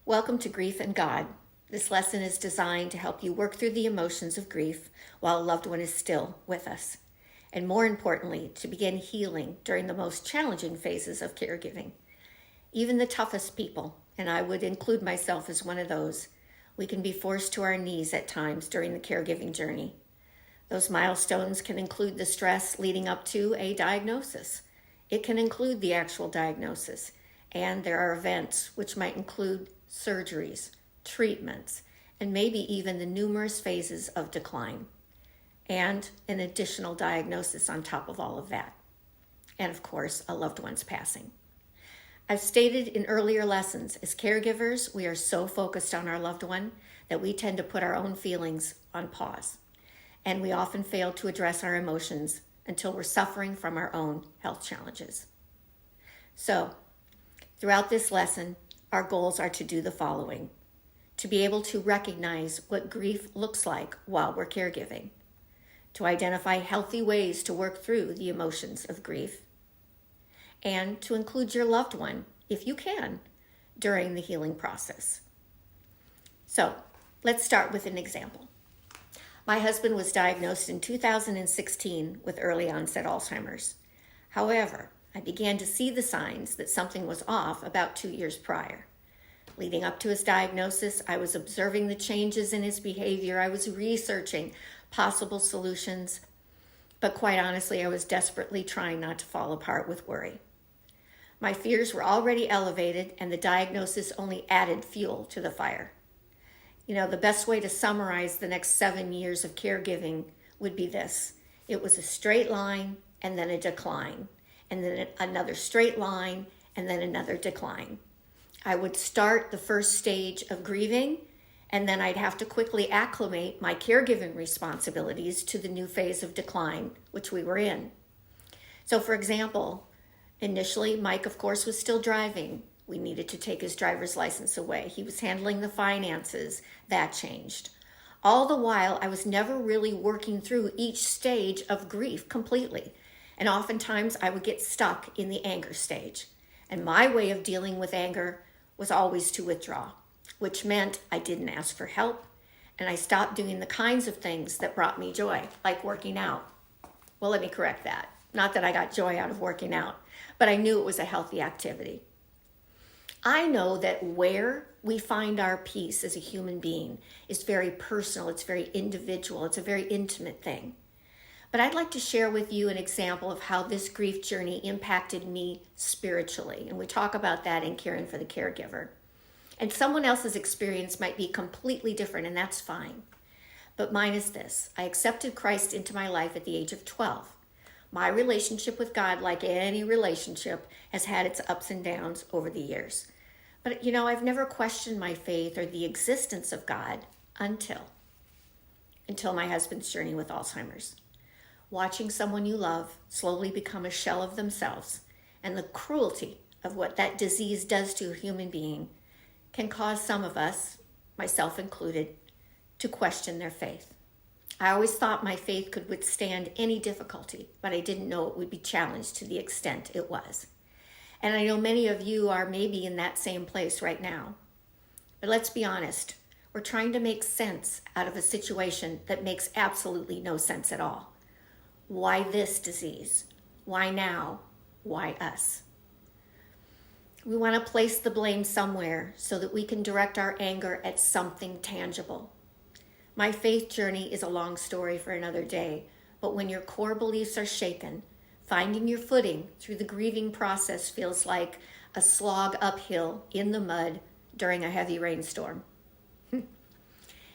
Welcome to Grief and God. This lesson is designed to help you work through the emotions of grief while a loved one is still with us, and more importantly, to begin healing during the most challenging phases of caregiving. Even the toughest people, and I would include myself as one of those, we can be forced to our knees at times during the caregiving journey. Those milestones can include the stress leading up to a diagnosis. It can include the actual diagnosis, and there are events which might include surgeries, treatments, and maybe even the numerous phases of decline, and an additional diagnosis on top of all of that. And of course, a loved one's passing. I've stated in earlier lessons, as caregivers, we are so focused on our loved one that we tend to put our own feelings on pause. And we often fail to address our emotions until we're suffering from our own health challenges. So, throughout this lesson, our goals are to do the following: to be able to recognize what grief looks like while we're caregiving, to identify healthy ways to work through the emotions of grief, and to include your loved one, if you can, during the healing process. So, let's start with an example. My husband was diagnosed in 2016 with early onset Alzheimer's. However, I began to see the signs that something was off about 2 years prior. Leading up to his diagnosis, I was observing the changes in his behavior. I was researching possible solutions. But quite honestly, I was desperately trying not to fall apart with worry. My fears were already elevated, and the diagnosis only added fuel to the fire. The best way to summarize the next 7 years of caregiving would be this. It was a straight line and then a decline, and then another straight line and then another decline. I would start the first stage of grieving, and then I'd have to quickly acclimate my caregiving responsibilities to the new phase of decline, which we were in. So for example, initially, Mike, of course, was still driving. We needed to take his driver's license away. He was handling the finances. That changed. All the while, I was never really working through each stage of grief completely. And oftentimes, I would get stuck in the anger stage. And my way of dealing with anger was always to withdraw, which meant I didn't ask for help, and I stopped doing the kinds of things that brought me joy, like working out. Well, let me correct that. Not that I got joy out of working out, but I knew it was a healthy activity. I know that where we find our peace as a human being is very personal, it's very individual, it's a very intimate thing. But I'd like to share with you an example of how this grief journey impacted me spiritually. And we talk about that in Caring for the Caregiver. And someone else's experience might be completely different, and that's fine. But mine is this: I accepted Christ into my life at the age of 12. My relationship with God, like any relationship, has had its ups and downs over the years. But, I've never questioned my faith or the existence of God until my husband's journey with Alzheimer's. Watching someone you love slowly become a shell of themselves, and the cruelty of what that disease does to a human being, can cause some of us, myself included, to question their faith. I always thought my faith could withstand any difficulty, but I didn't know it would be challenged to the extent it was. And I know many of you are maybe in that same place right now. But let's be honest, we're trying to make sense out of a situation that makes absolutely no sense at all. Why this disease? Why now? Why us? We want to place the blame somewhere so that we can direct our anger at something tangible. My faith journey is a long story for another day, but when your core beliefs are shaken, finding your footing through the grieving process feels like a slog uphill in the mud during a heavy rainstorm.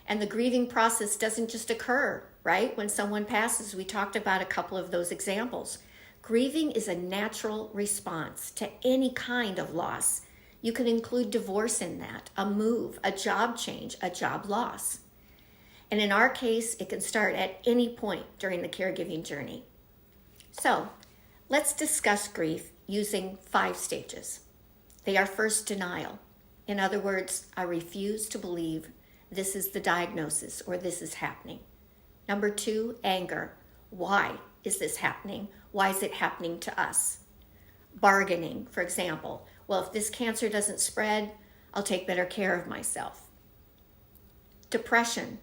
And the grieving process doesn't just occur, right? When someone passes, we talked about a couple of those examples. Grieving is a natural response to any kind of loss. You can include divorce in that, a move, a job change, a job loss. And in our case, it can start at any point during the caregiving journey. So, let's discuss grief using 5 stages. They are first denial. In other words, I refuse to believe this is the diagnosis or this is happening. Number 2, anger. Why is this happening? Why is it happening to us? Bargaining, for example. Well, if this cancer doesn't spread, I'll take better care of myself. Depression,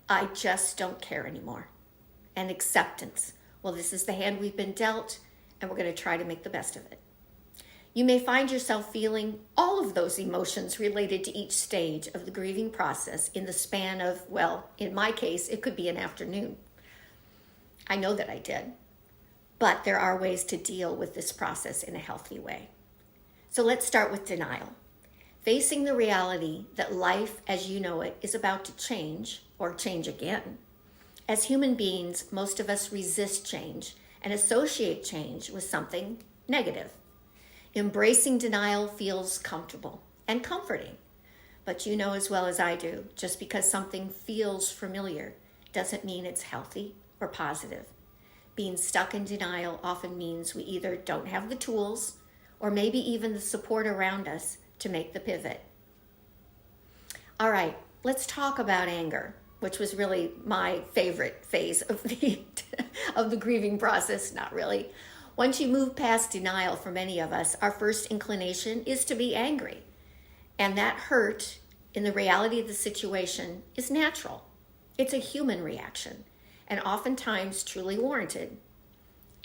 I just don't care anymore. And acceptance, well, this is the hand we've been dealt, and we're going to try to make the best of it. You may find yourself feeling all of those emotions related to each stage of the grieving process in the span of, well, in my case, it could be an afternoon. I know that I did. But there are ways to deal with this process in a healthy way. So let's start with denial. Facing the reality that life as you know it is about to change or change again. As human beings, most of us resist change and associate change with something negative. Embracing denial feels comfortable and comforting. But you know as well as I do, just because something feels familiar doesn't mean it's healthy or positive. Being stuck in denial often means we either don't have the tools or maybe even the support around us to make the pivot. All right, let's talk about anger, which was really my favorite phase of the grieving process. Not really. Once you move past denial, for many of us, our first inclination is to be angry. And that hurt in the reality of the situation is natural. It's a human reaction, and oftentimes truly warranted.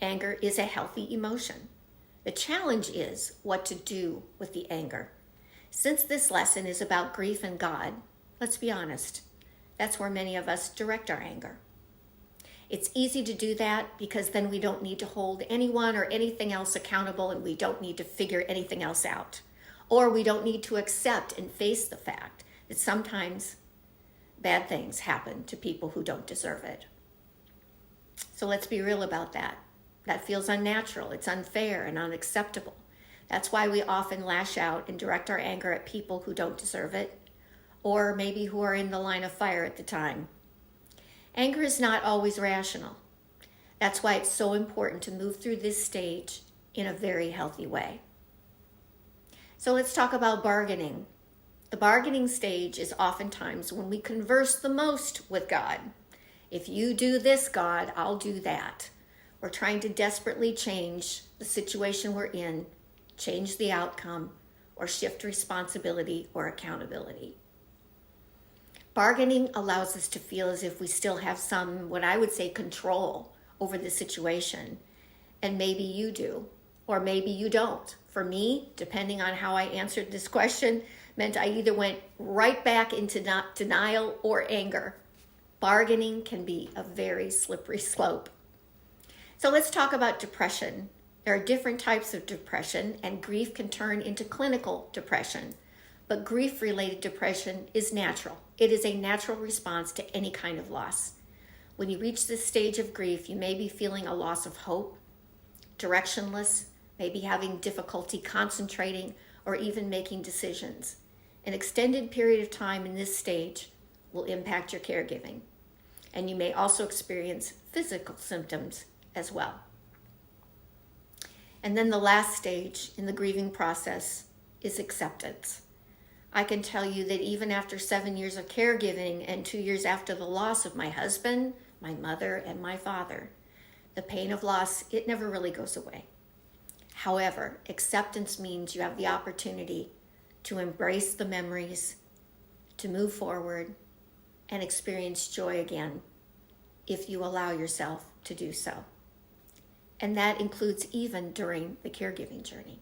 Anger is a healthy emotion. The challenge is what to do with the anger. Since this lesson is about grief and God, let's be honest, that's where many of us direct our anger. It's easy to do that because then we don't need to hold anyone or anything else accountable, and we don't need to figure anything else out. Or we don't need to accept and face the fact that sometimes bad things happen to people who don't deserve it. So let's be real about that. That feels unnatural, it's unfair and unacceptable. That's why we often lash out and direct our anger at people who don't deserve it, or maybe who are in the line of fire at the time. Anger is not always rational. That's why it's so important to move through this stage in a very healthy way. So let's talk about bargaining. The bargaining stage is oftentimes when we converse the most with God. If you do this, God, I'll do that. We're trying to desperately change the situation we're in, change the outcome, or shift responsibility or accountability. Bargaining allows us to feel as if we still have some, what I would say, control over the situation. And maybe you do, or maybe you don't. For me, depending on how I answered this question, meant I either went right back into denial or anger. Bargaining can be a very slippery slope. So let's talk about depression. There are different types of depression, and grief can turn into clinical depression. But grief-related depression is natural. It is a natural response to any kind of loss. When you reach this stage of grief, you may be feeling a loss of hope, directionless, maybe having difficulty concentrating or even making decisions. An extended period of time in this stage will impact your caregiving. And you may also experience physical symptoms as well. And then the last stage in the grieving process is acceptance. I can tell you that even after 7 years of caregiving and 2 years after the loss of my husband, my mother, and my father, the pain of loss, it never really goes away. However, acceptance means you have the opportunity to embrace the memories, to move forward, and experience joy again if you allow yourself to do so. And that includes even during the caregiving journey.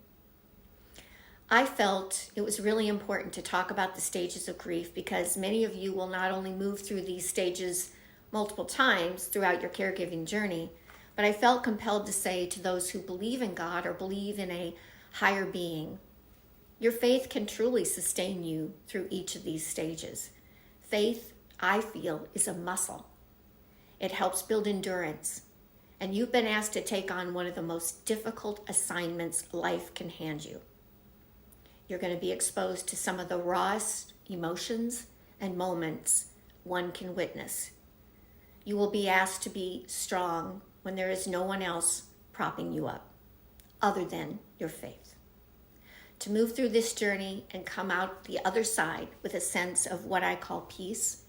I felt it was really important to talk about the stages of grief because many of you will not only move through these stages multiple times throughout your caregiving journey, but I felt compelled to say to those who believe in God or believe in a higher being, your faith can truly sustain you through each of these stages. Faith, I feel, is a muscle. It helps build endurance, and you've been asked to take on one of the most difficult assignments life can hand you. You're going to be exposed to some of the rawest emotions and moments one can witness. You will be asked to be strong when there is no one else propping you up other than your faith. To move through this journey and come out the other side with a sense of what I call peace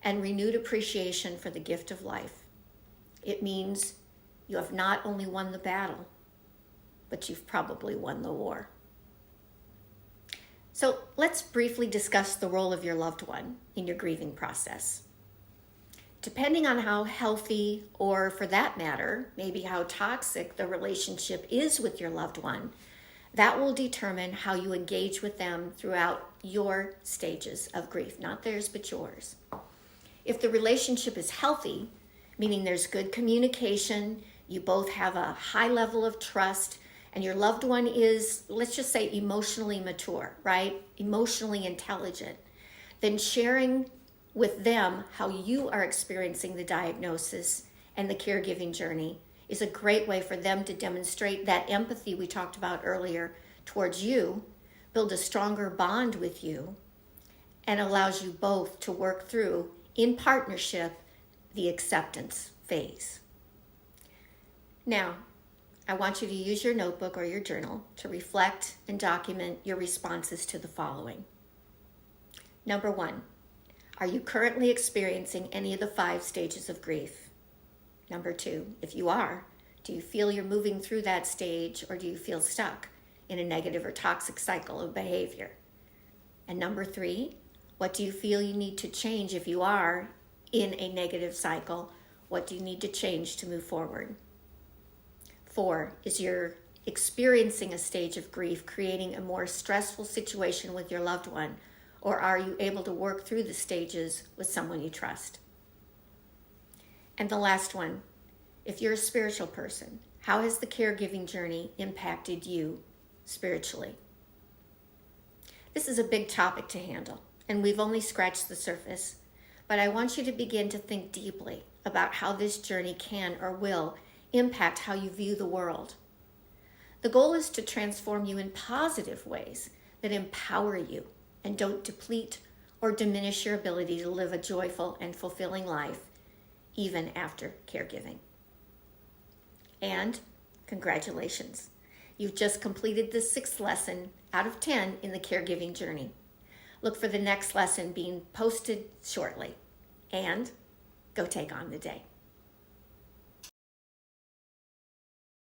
and renewed appreciation for the gift of life. It means you have not only won the battle, but you've probably won the war. So let's briefly discuss the role of your loved one in your grieving process. Depending on how healthy, or for that matter, maybe how toxic the relationship is with your loved one, that will determine how you engage with them throughout your stages of grief, not theirs, but yours. If the relationship is healthy, meaning there's good communication, you both have a high level of trust, and your loved one is, let's just say, emotionally mature, right? Emotionally intelligent, then sharing with them how you are experiencing the diagnosis and the caregiving journey is a great way for them to demonstrate that empathy we talked about earlier towards you, build a stronger bond with you, and allows you both to work through, in partnership, the acceptance phase. Now, I want you to use your notebook or your journal to reflect and document your responses to the following. Number 1, are you currently experiencing any of the 5 stages of grief? Number 2, if you are, do you feel you're moving through that stage, or do you feel stuck in a negative or toxic cycle of behavior? And number 3, what do you feel you need to change if you are in a negative cycle? What do you need to change to move forward? 4, is you're experiencing a stage of grief creating a more stressful situation with your loved one, or are you able to work through the stages with someone you trust? And the last one, if you're a spiritual person, how has the caregiving journey impacted you spiritually? This is a big topic to handle, and we've only scratched the surface, but I want you to begin to think deeply about how this journey can or will impact how you view the world. The goal is to transform you in positive ways that empower you and don't deplete or diminish your ability to live a joyful and fulfilling life, even after caregiving. And congratulations, you've just completed the 6th lesson out of 10 in the caregiving journey. Look for the next lesson being posted shortly, and go take on the day.